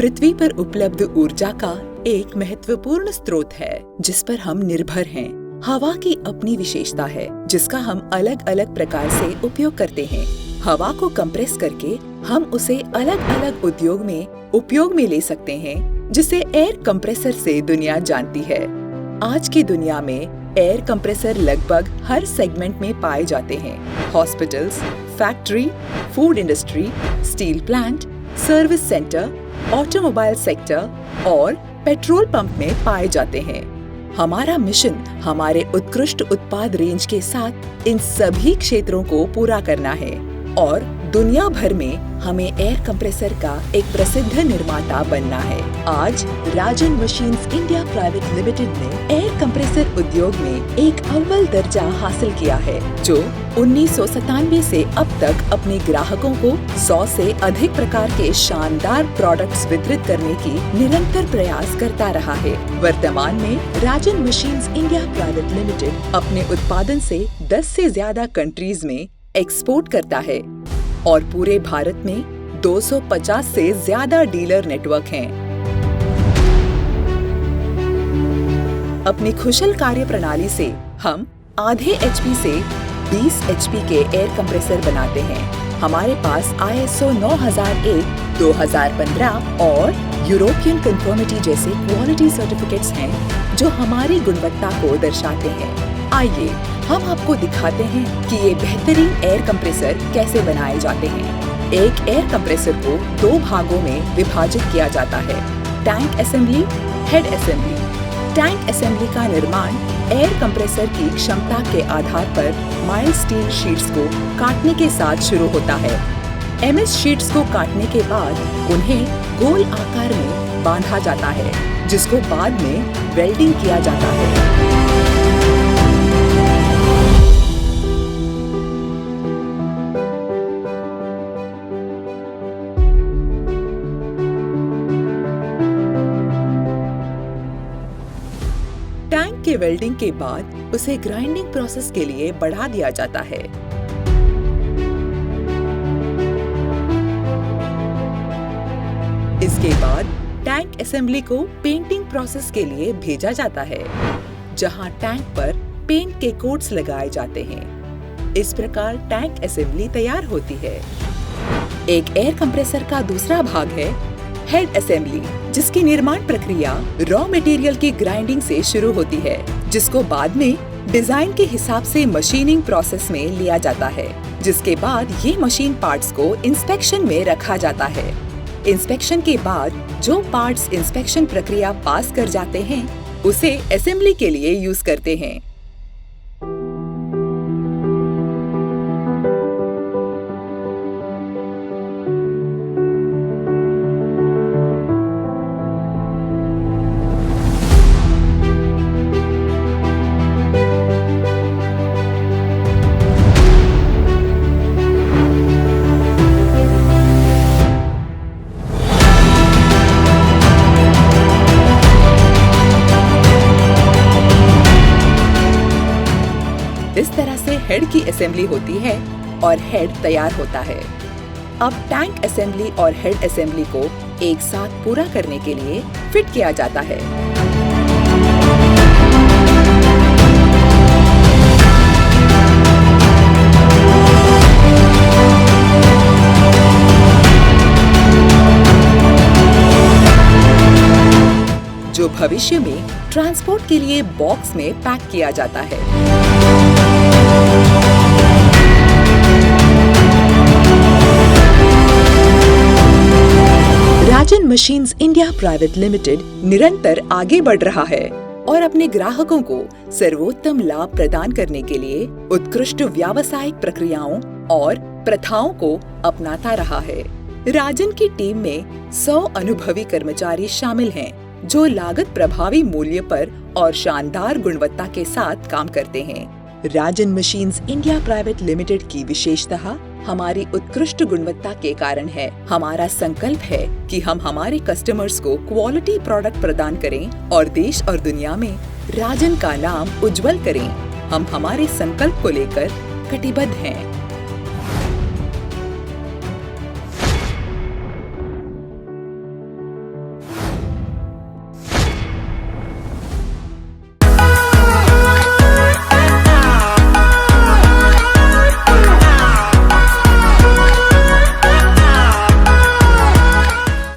पृथ्वी पर उपलब्ध ऊर्जा का एक महत्वपूर्ण स्रोत है जिस पर हम निर्भर हैं। हवा की अपनी विशेषता है जिसका हम अलग अलग प्रकार से उपयोग करते हैं। हवा को कंप्रेस करके हम उसे अलग अलग उद्योग में उपयोग में ले सकते हैं, जिसे एयर कंप्रेसर से दुनिया जानती है। आज की दुनिया में एयर कंप्रेसर लगभग हर सेगमेंट में पाए जाते हैं। Hospitals, factory, food industry, steel plant, service centre, automobile sector और पेट्रोल पंप में पाए जाते हैं। हमारा मिशन हमारे उत्कृष्ट उत्पाद रेंज के साथ इन सभी क्षेत्रों को पूरा करना है और दुनिया भर में हमें एयर कंप्रेसर का एक प्रसिद्ध निर्माता बनना है। आज राजन मशीन्स इंडिया प्राइवेट लिमिटेड ने एयर कंप्रेसर उद्योग में एक अव्वल दर्जा हासिल किया है, जो 1997 से अब तक अपने ग्राहकों को 100 से अधिक प्रकार के शानदार प्रोडक्ट्स वितरित करने की निरंतर प्रयास करता रहा है। वर्तमान में राजन मशीन्स इंडिया प्राइवेट लिमिटेड अपने उत्पादन से 10 से ज्यादा कंट्रीज में एक्सपोर्ट करता है और पूरे भारत में 250 से ज्यादा डीलर नेटवर्क हैं। अपनी कुशल कार्य प्रणाली से हम आधे एचपी से 20 एचपी के एयर कंप्रेसर बनाते हैं। हमारे पास ISO 9001, 2015 और यूरोपियन कंफर्मिटी जैसे क्वालिटी सर्टिफिकेट्स हैं जो हमारी गुणवत्ता को दर्शाते हैं। आइए हम आपको दिखाते हैं कि ये बेहतरीन एयर कंप्रेसर कैसे बनाए जाते हैं। एक एयर कंप्रेसर को 2 भागों में विभाजित किया जाता है: tank assembly, head assembly. Tank assembly का निर्माण एयर कंप्रेसर की क्षमता के आधार पर माइल्ड स्टील शीट्स को काटने के साथ शुरू होता है। MS शीट्स को काटने के बाद उन्हें गोल आकार में बांधा जाता है, जिसको बाद में वेल्डिंग किया जाता है। टैंक के वेल्डिंग के बाद उसे ग्राइंडिंग प्रोसेस के लिए बढ़ा दिया जाता है। इसके बाद टैंक असेंबली को पेंटिंग प्रोसेस के लिए भेजा जाता है, जहां टैंक पर पेंट के कोट्स लगाए जाते हैं। इस प्रकार टैंक असेंबली तैयार होती है। एक एयर कंप्रेसर का दूसरा भाग है हेड असेंबली, जिसकी निर्माण प्रक्रिया रॉ मटेरियल की ग्राइंडिंग से शुरू होती है, जिसको बाद में डिजाइन के हिसाब से मशीनिंग प्रोसेस में लिया जाता है, जिसके बाद ये मशीन पार्ट्स को इंस्पेक्शन में रखा जाता है। इंस्पेक्शन के बाद जो पार्ट्स इंस्पेक्शन प्रक्रिया पास कर जाते हैं, उसे असेंबली के लिए यूज करते हैं। इस तरह से हेड की असेंबली होती है और हेड तैयार होता है। अब टैंक असेंबली और हेड असेंबली को एक साथ पूरा करने के लिए फिट किया जाता है। जो भविष्य में ट्रांसपोर्ट के लिए बॉक्स में पैक किया जाता है। राजन मशीन्स इंडिया प्राइवेट लिमिटेड निरंतर आगे बढ़ रहा है और अपने ग्राहकों को सर्वोत्तम लाभ प्रदान करने के लिए उत्कृष्ट व्यावसायिक प्रक्रियाओं और प्रथाओं को अपनाता रहा है। राजन की टीम में 100 अनुभवी कर्मचारी शामिल हैं, जो लागत प्रभावी मूल्य पर और शानदार गुणवत्ता के साथ काम करते हैं। राजन मशीन्स इंडिया प्राइवेट लिमिटेड की विशेषता हमारी उत्कृष्ट गुणवत्ता के कारण है। हमारा संकल्प है कि हम हमारे कस्टमर्स को क्वालिटी प्रोडक्ट प्रदान करें और देश और दुनिया में राजन का नाम उज्जवल करें। हम हमारे संकल्प को लेकर कटिबद्ध हैं।